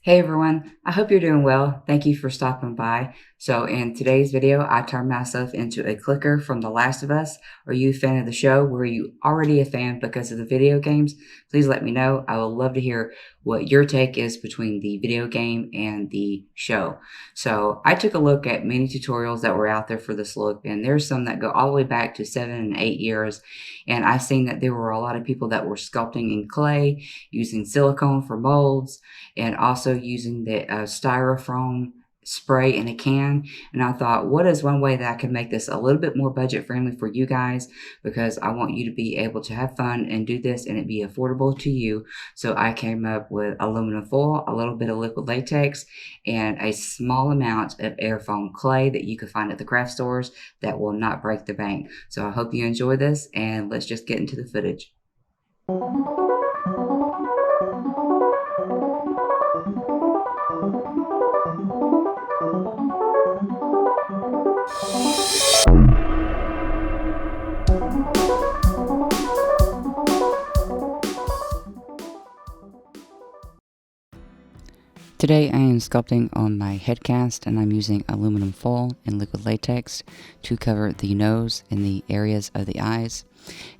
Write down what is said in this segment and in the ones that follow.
Hey everyone, I hope you're doing well. Thank you for stopping by. So in today's video, I turned myself into a clicker from The Last of Us. Are you a fan of the show? Were you already a fan because of the video games? Please let me know. I would love to hear what your take is between the video game and the show. So I took a look at many tutorials that were out there for this look, and there's some that go all the way back to 7 and 8 years. And I've seen that there were a lot of people that were sculpting in clay, using silicone for molds, and also using the styrofoam spray in a can. And I thought, what is one way that I can make this a little bit more budget friendly for you guys? Because I want you to be able to have fun and do this and it be affordable to you. So I came up with aluminum foil, a little bit of liquid latex, and a small amount of air foam clay that you can find at the craft stores that will not break the bank. So I hope you enjoy this, and let's just get into the footage. Today I am sculpting on my head cast, and I'm using aluminum foil and liquid latex to cover the nose and the areas of the eyes.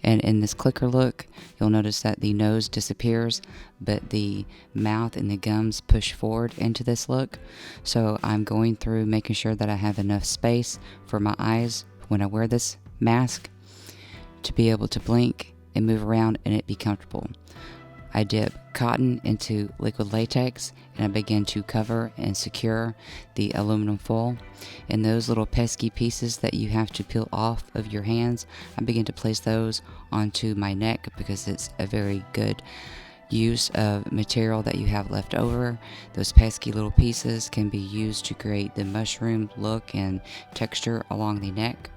And in this clicker look, you'll notice that the nose disappears, but the mouth and the gums push forward into this look. So I'm going through making sure that I have enough space for my eyes when I wear this mask to be able to blink and move around and it be comfortable. I dip cotton into liquid latex and I begin to cover and secure the aluminum foil. And those little pesky pieces that you have to peel off of your hands, I begin to place those onto my neck because it's a very good use of material that you have left over. Those pesky little pieces can be used to create the mushroom look and texture along the neck.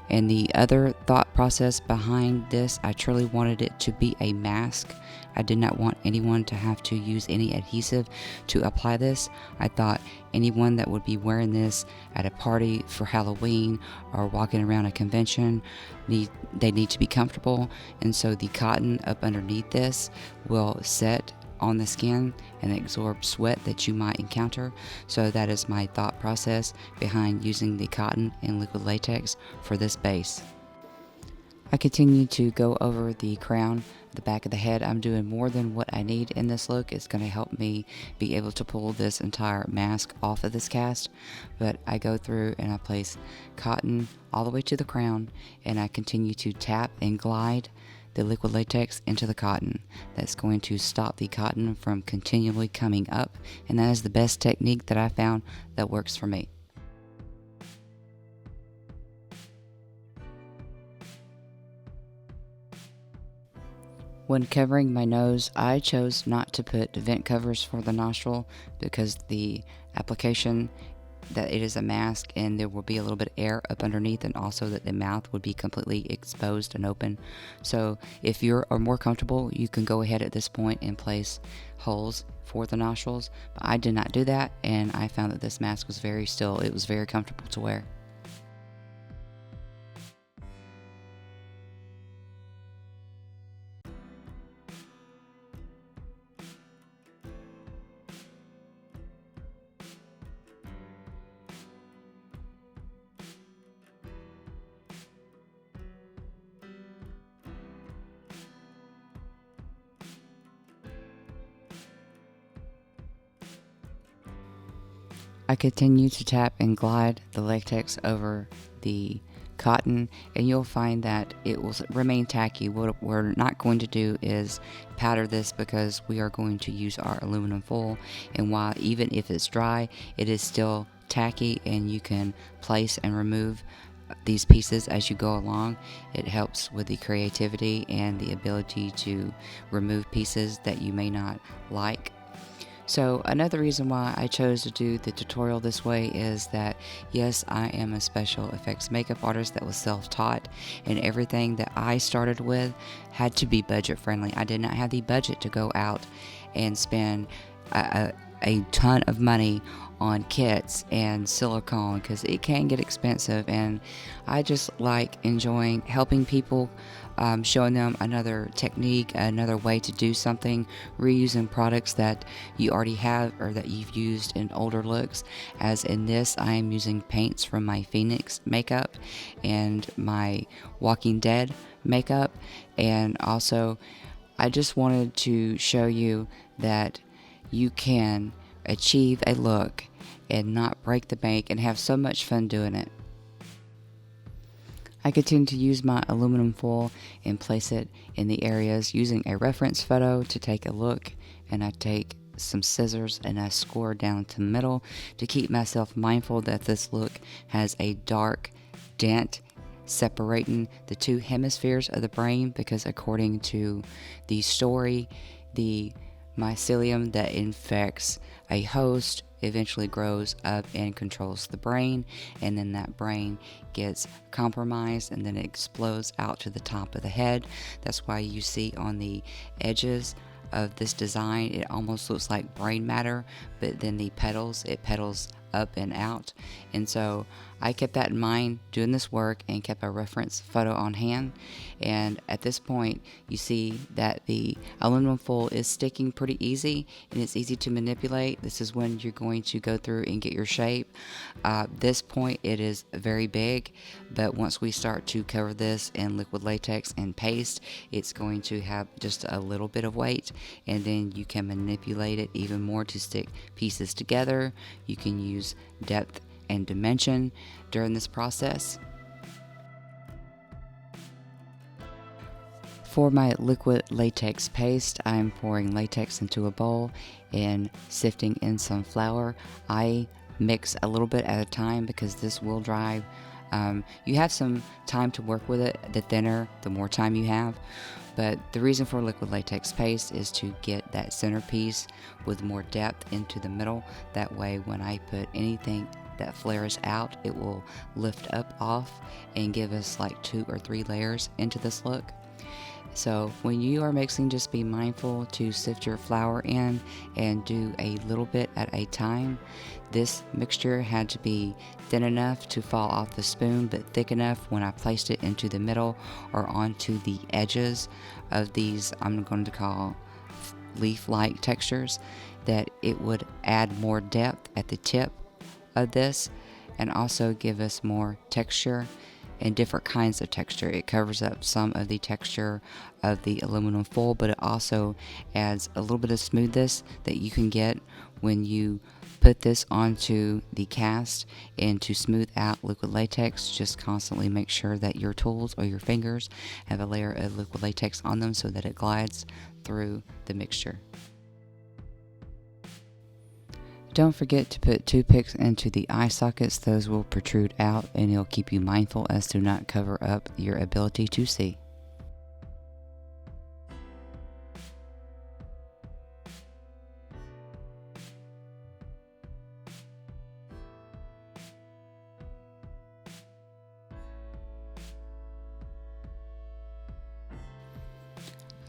And the other thought process behind this, I truly wanted it to be a mask. I did not want anyone to have to use any adhesive to apply this. I thought anyone that would be wearing this at a party for Halloween or walking around a convention, they need to be comfortable. And so the cotton up underneath this will set on the skin and absorb sweat that you might encounter. So that is my thought process behind using the cotton and liquid latex for this base. I continue to go over the crown, the back of the head. I'm doing more than what I need in this look. It's going to help me be able to pull this entire mask off of this cast. But I go through and I place cotton all the way to the crown, and I continue to tap and glide the liquid latex into the cotton. That's going to stop the cotton from continually coming up, and that is the best technique that I found that works for me. When covering my nose, I chose not to put vent covers for the nostril because the application that it is a mask and there will be a little bit of air up underneath, and also that the mouth would be completely exposed and open. So if you are more comfortable, you can go ahead at this point and place holes for the nostrils, but I did not do that, and I found that this mask was very still. It was very comfortable to wear. I continue to tap and glide the latex over the cotton, and you'll find that it will remain tacky. What we're not going to do is powder this because we are going to use our aluminum foil, and while even if it's dry, it is still tacky, and you can place and remove these pieces as you go along. It helps with the creativity and the ability to remove pieces that you may not like. So another reason why I chose to do the tutorial this way is that, yes, I am a special effects makeup artist that was self-taught, and everything that I started with had to be budget friendly. I did not have the budget to go out and spend a ton of money on kits and silicone because it can get expensive, and I just like enjoying helping people, showing them another technique, another way to do something, reusing products that you already have or that you've used in older looks. As in this, I am using paints from my Phoenix makeup and my Walking Dead makeup, and also I just wanted to show you that you can achieve a look and not break the bank and have so much fun doing it. I continue to use my aluminum foil and place it in the areas using a reference photo to take a look, and I take some scissors and I score down to the middle to keep myself mindful that this look has a dark dent separating the two hemispheres of the brain, because according to the story, the mycelium that infects a host eventually grows up and controls the brain, and then that brain gets compromised and then it explodes out to the top of the head. That's why you see on the edges of this design it almost looks like brain matter, but then it petals up and out. And so I kept that in mind doing this work and kept a reference photo on hand. And at this point, you see that the aluminum foil is sticking pretty easy and it's easy to manipulate. This is when you're going to go through and get your shape. This point, it is very big, but once we start to cover this in liquid latex and paste, it's going to have just a little bit of weight, and then you can manipulate it even more to stick pieces together. You can use depth and dimension during this process. For my liquid latex paste, I'm pouring latex into a bowl and sifting in some flour. I mix a little bit at a time because this will dry. You have some time to work with it. The thinner, the more time you have. But the reason for liquid latex paste is to get that centerpiece with more depth into the middle. That way, when I put anything that flares out, it will lift up off and give us like 2 or 3 layers into this look. So when you are mixing, just be mindful to sift your flour in and do a little bit at a time. This mixture had to be thin enough to fall off the spoon, but thick enough when I placed it into the middle or onto the edges of these, I'm going to call leaf-like textures, that it would add more depth at the tip of this and also give us more texture and different kinds of texture. It covers up some of the texture of the aluminum foil, but it also adds a little bit of smoothness that you can get when you put this onto the cast. And to smooth out liquid latex, just constantly make sure that your tools or your fingers have a layer of liquid latex on them so that it glides through the mixture. Don't forget to put toothpicks into the eye sockets. Those will protrude out and it'll keep you mindful as to not cover up your ability to see.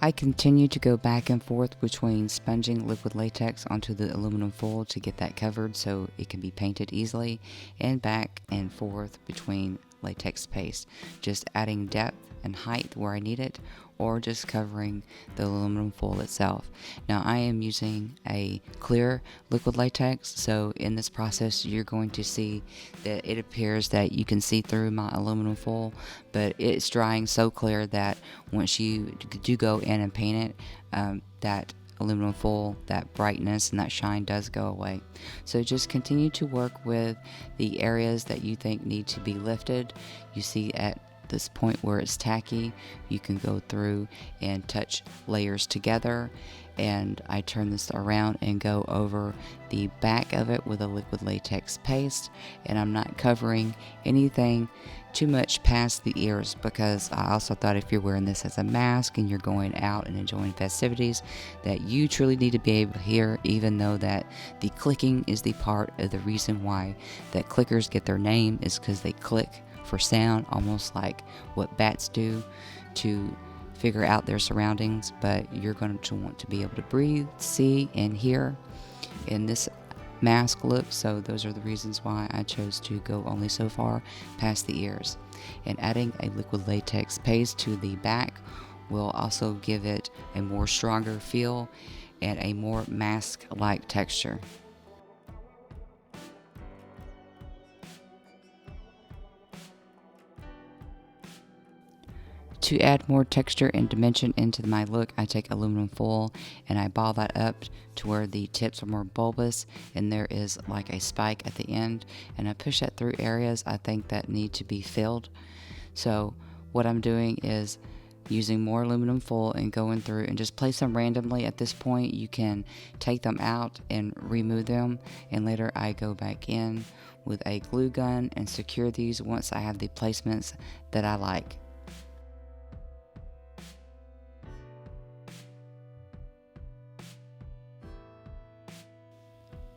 I continue to go back and forth between sponging liquid latex onto the aluminum foil to get that covered so it can be painted easily, and back and forth between latex paste, just adding depth and height where I need it, or just covering the aluminum foil itself. Now I am using a clear liquid latex, so in this process you're going to see that it appears that you can see through my aluminum foil, but it's drying so clear that once you do go in and paint it, that aluminum foil, that brightness and that shine does go away. So just continue to work with the areas that you think need to be lifted. You see at this point where it's tacky, you can go through and touch layers together, and I turn this around and go over the back of it with a liquid latex paste, and I'm not covering anything too much past the ears, because I also thought if you're wearing this as a mask and you're going out and enjoying festivities, that you truly need to be able to hear, even though that the clicking is the part of the reason why that clickers get their name, is because they click for sound, almost like what bats do to figure out their surroundings. But you're going to want to be able to breathe, see, and hear in this mask look, so those are the reasons why I chose to go only so far past the ears. And adding a liquid latex paste to the back will also give it a more stronger feel and a more mask-like texture. To add more texture and dimension into my look, I take aluminum foil and I ball that up to where the tips are more bulbous and there is like a spike at the end, and I push that through areas I think that need to be filled. So what I'm doing is using more aluminum foil and going through and just place them randomly. At this point you can take them out and remove them, and later I go back in with a glue gun and secure these once I have the placements that I like.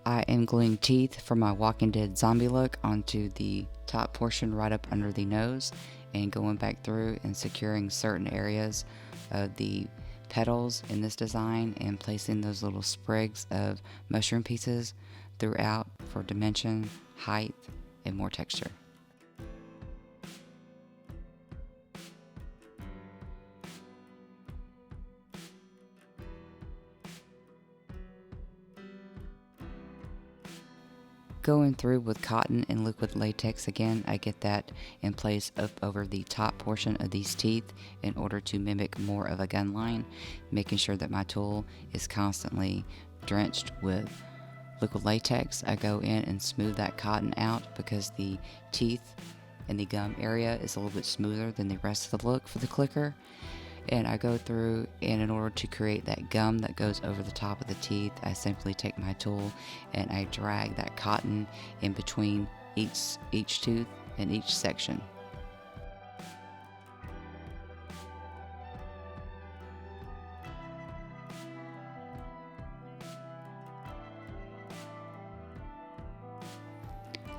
I am gluing teeth for my Walking Dead zombie look onto the top portion right up under the nose, and going back through and securing certain areas of the petals in this design and placing those little sprigs of mushroom pieces throughout for dimension, height, and more texture. Going through with cotton and liquid latex again, I get that in place up over the top portion of these teeth in order to mimic more of a gun line, making sure that my tool is constantly drenched with liquid latex. I go in and smooth that cotton out because the teeth and the gum area is a little bit smoother than the rest of the look for the clicker. And I go through, and in order to create that gum that goes over the top of the teeth, I simply take my tool and I drag that cotton in between each tooth and each section.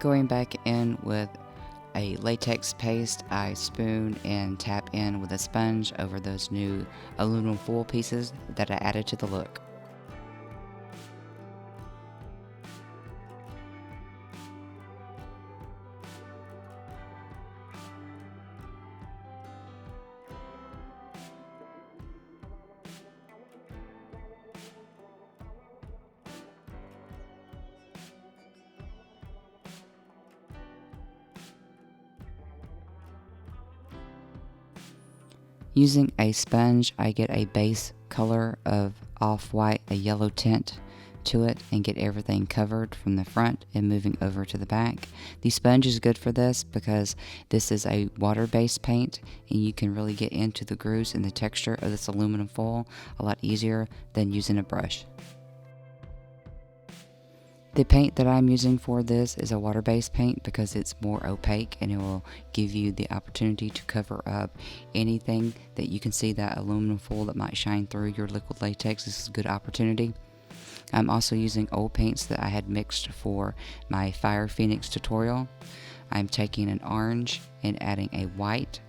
Going back in with a latex paste, I spoon and tap in with a sponge over those new aluminum foil pieces that I added to the look. Using a sponge, I get a base color of off-white, a yellow tint to it, and get everything covered from the front and moving over to the back. The sponge is good for this because this is a water-based paint and you can really get into the grooves and the texture of this aluminum foil a lot easier than using a brush. The paint that I'm using for this is a water-based paint because it's more opaque and it will give you the opportunity to cover up anything that you can see that aluminum foil that might shine through your liquid latex. This is a good opportunity. I'm also using old paints that I had mixed for my Fire Phoenix tutorial. I'm taking an orange and adding a white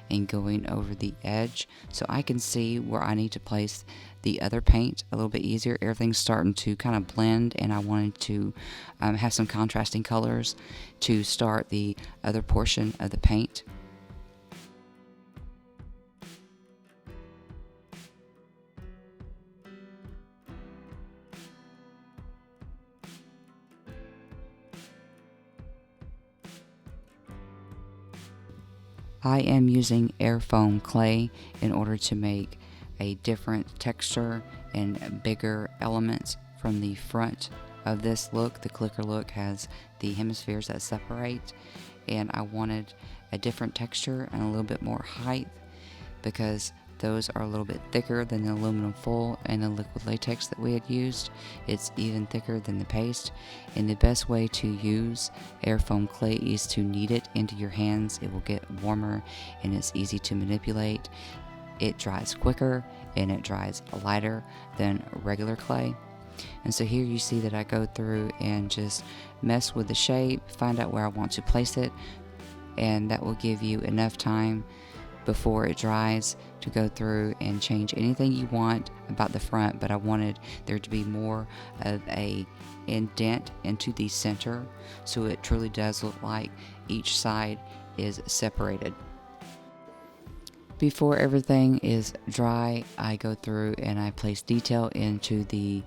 and going over the edge so I can see where I need to place the other paint a little bit easier. Everything's starting to kind of blend and I wanted to have some contrasting colors to start the other portion of the paint. I am using air foam clay in order to make a different texture and bigger elements from the front of this look. The clicker look has the hemispheres that separate, and I wanted a different texture and a little bit more height because those are a little bit thicker than the aluminum foil and the liquid latex that we had used. It's even thicker than the paste, and the best way to use air foam clay is to knead it into your hands. It will get warmer and it's easy to manipulate. It dries quicker and it dries lighter than regular clay. And so here you see that I go through and just mess with the shape, find out where I want to place it, and that will give you enough time before it dries to go through and change anything you want about the front, but I wanted there to be more of a indent into the center, so it truly does look like each side is separated. Before everything is dry, I go through and I place detail into the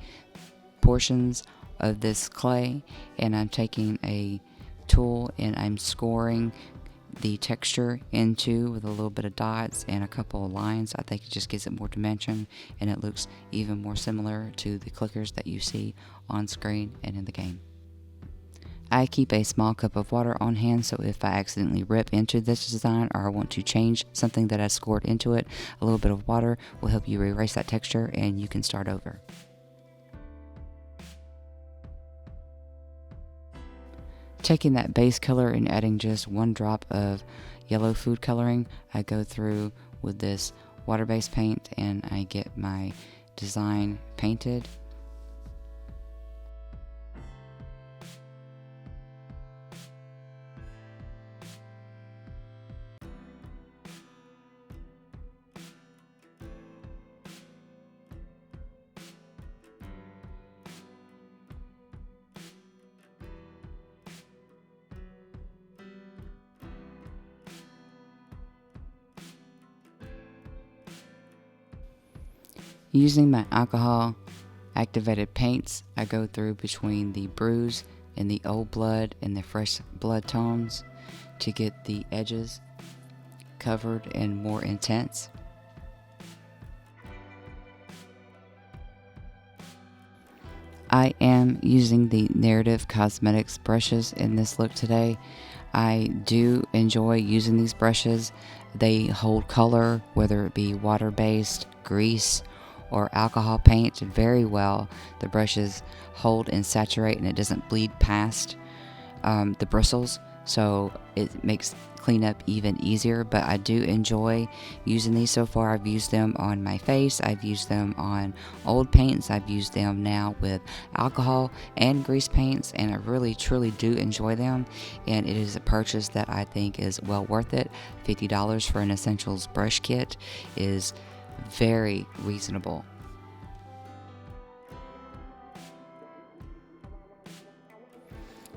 portions of this clay, and I'm taking a tool and I'm scoring the texture into with a little bit of dots and a couple of lines. I think it just gives it more dimension, and it looks even more similar to the clickers that you see on screen and in the game. I keep a small cup of water on hand, so if I accidentally rip into this design or I want to change something that I scored into it, a little bit of water will help you erase that texture and you can start over. Taking that base color and adding just one drop of yellow food coloring, I go through with this water-based paint and I get my design painted. Using my alcohol activated paints, I go through between the bruise and the old blood and the fresh blood tones to get the edges covered and more intense. I am using the Narrative Cosmetics brushes in this look today. I do enjoy using these brushes. They hold color, whether it be water-based, grease, or alcohol paint very well. The brushes hold and saturate, and it doesn't bleed past the bristles, so it makes cleanup even easier. But I do enjoy using these. So far I've used them on my face, I've used them on old paints, I've used them now with alcohol and grease paints, and I really truly do enjoy them, and it is a purchase that I think is well worth it. $50 for an essentials brush kit is very reasonable.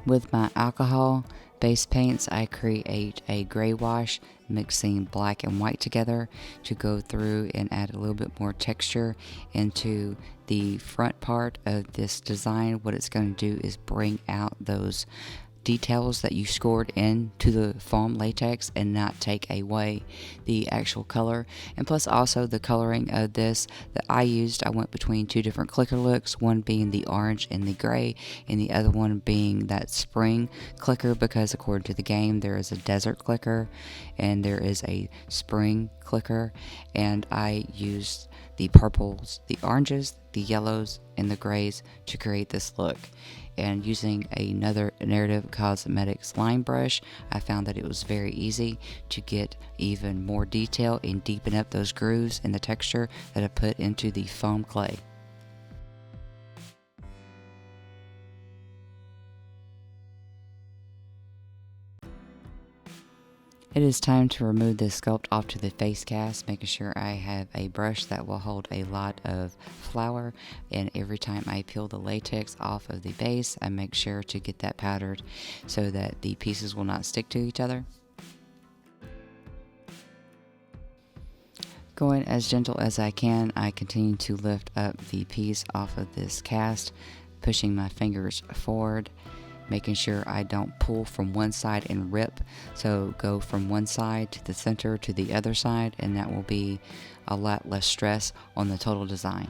With my alcohol based paints, I create a gray wash mixing black and white together to go through and add a little bit more texture into the front part of this design. What it's going to do is bring out those details that you scored into the foam latex and not take away the actual color. And plus also the coloring of this that I used, I went between two different clicker looks, one being the orange and the gray, and the other one being that spring clicker, because according to the game there is a desert clicker and there is a spring clicker, and I used the purples, the oranges, the yellows, and the grays to create this look. And using another Narrative Cosmetics line brush, I found that it was very easy to get even more detail and deepen up those grooves in the texture that I put into the foam clay. It is time to remove this sculpt off to the face cast, making sure I have a brush that will hold a lot of flour, and every time I peel the latex off of the base, I make sure to get that powdered so that the pieces will not stick to each other. Going as gentle as I can, I continue to lift up the piece off of this cast, pushing my fingers forward, making sure I don't pull from one side and rip. So go from one side to the center to the other side, and that will be a lot less stress on the total design.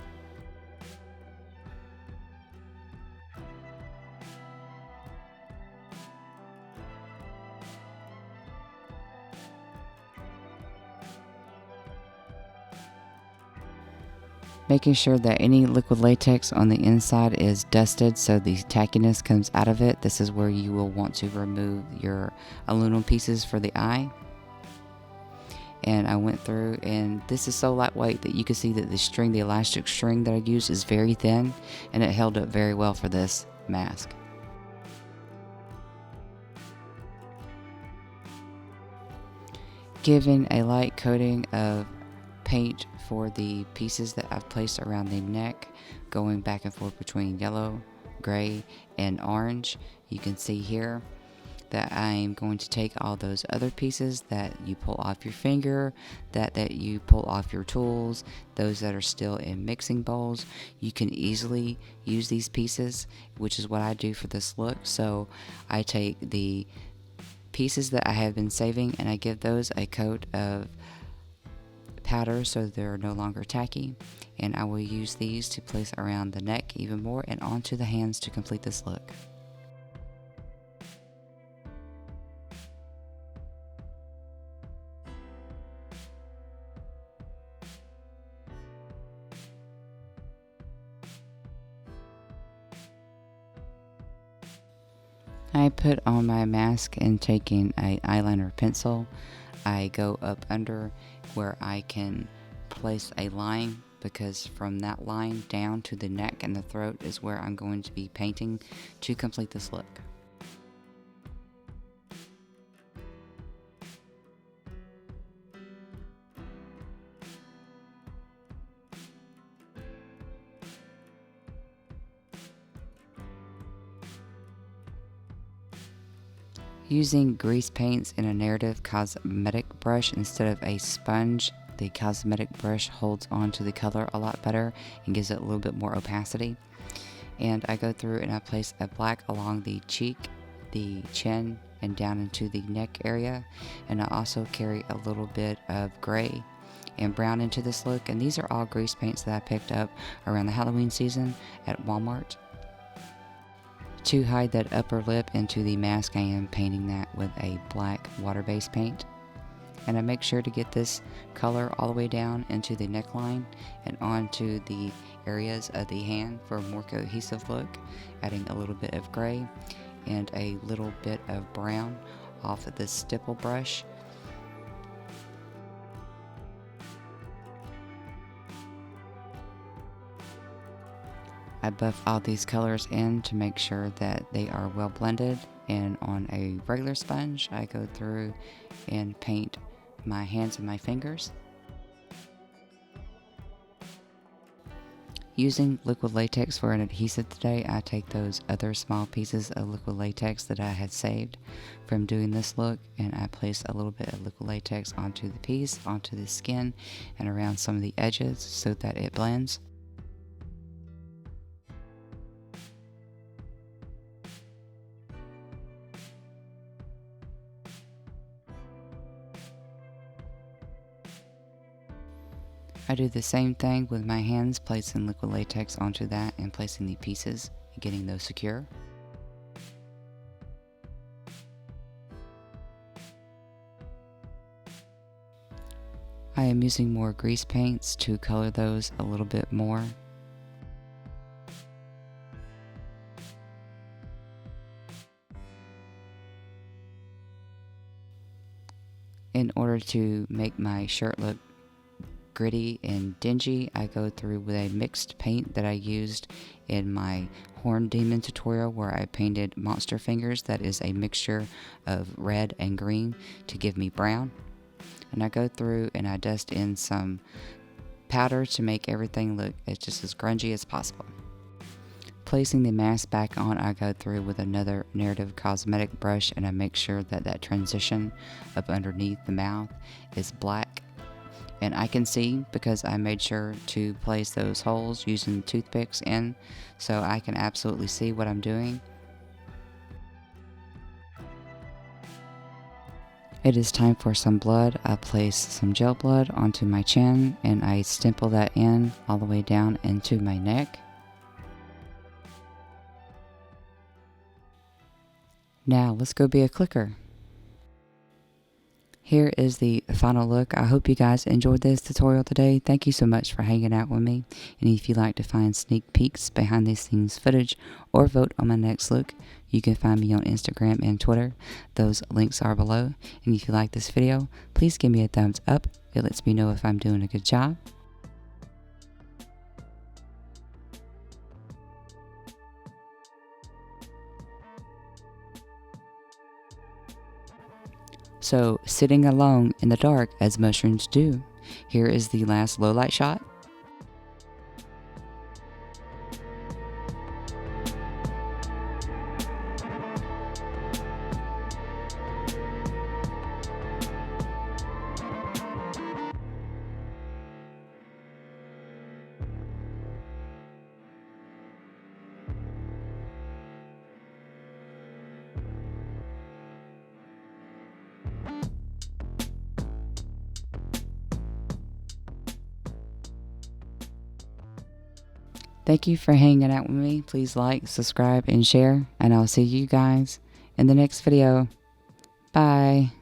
Making sure that any liquid latex on the inside is dusted so the tackiness comes out of it. This is where you will want to remove your aluminum pieces for the eye. And I went through, and this is so lightweight that you can see that the string, the elastic string that I used, is very thin, and it held up very well for this mask. giving a light coating of paint for the pieces that I've placed around the neck, going back and forth between yellow, gray, and orange. You can see here that I'm going to take all those other pieces that you pull off your finger, that you pull off your tools, those that are still in mixing bowls. You can easily use these pieces, which is what I do for this look. So I take the pieces that I have been saving and I give those a coat of powder so they're no longer tacky, and I will use these to place around the neck even more and onto the hands to complete this look. I put on my mask and taking an eyeliner pencil, I go up under where I can place a line, because from that line down to the neck and the throat is where I'm going to be painting to complete this look. Using grease paints in a narrative cosmetic brush instead of a sponge, the cosmetic brush holds on to the color a lot better and gives it a little bit more opacity. And I go through and I place a black along the cheek, the chin, and down into the neck area. And I also carry a little bit of gray and brown into this look. And these are all grease paints that I picked up around the Halloween season at Walmart. To hide that upper lip into the mask, I am painting that with a black water-based paint. And I make sure to get this color all the way down into the neckline and onto the areas of the hand for a more cohesive look, adding a little bit of gray and a little bit of brown off of this stipple brush. I buff all these colors in to make sure that they are well blended, and on a regular sponge I go through and paint my hands and my fingers. Using liquid latex for an adhesive today, I take those other small pieces of liquid latex that I had saved from doing this look, and I place a little bit of liquid latex onto the piece, onto the skin, and around some of the edges so that it blends. I do the same thing with my hands, placing liquid latex onto that and placing the pieces and getting those secure. I am using more grease paints to color those a little bit more. In order to make my shirt look gritty and dingy, I go through with a mixed paint that I used in my Horn Demon tutorial where I painted monster fingers. That is a mixture of red and green to give me brown. And I go through and I dust in some powder to make everything look just as grungy as possible. Placing the mask back on, I go through with another narrative cosmetic brush and I make sure that that transition up underneath the mouth is black. And I can see because I made sure to place those holes using toothpicks in, so I can absolutely see what I'm doing. It is time for some blood. I place some gel blood onto my chin and I stipple that in all the way down into my neck. Now let's go be a clicker. Here is the final look. I hope you guys enjoyed this tutorial today. Thank you so much for hanging out with me. And if you'd like to find sneak peeks behind the scenes footage or vote on my next look, you can find me on Instagram and Twitter. Those links are below. And if you like this video, please give me a thumbs up. It lets me know if I'm doing a good job. so sitting alone in the dark as mushrooms do. Here is the last low light shot. Thank you for hanging out with me. Please like, subscribe, and share, and I'll see you guys in the next video. Bye.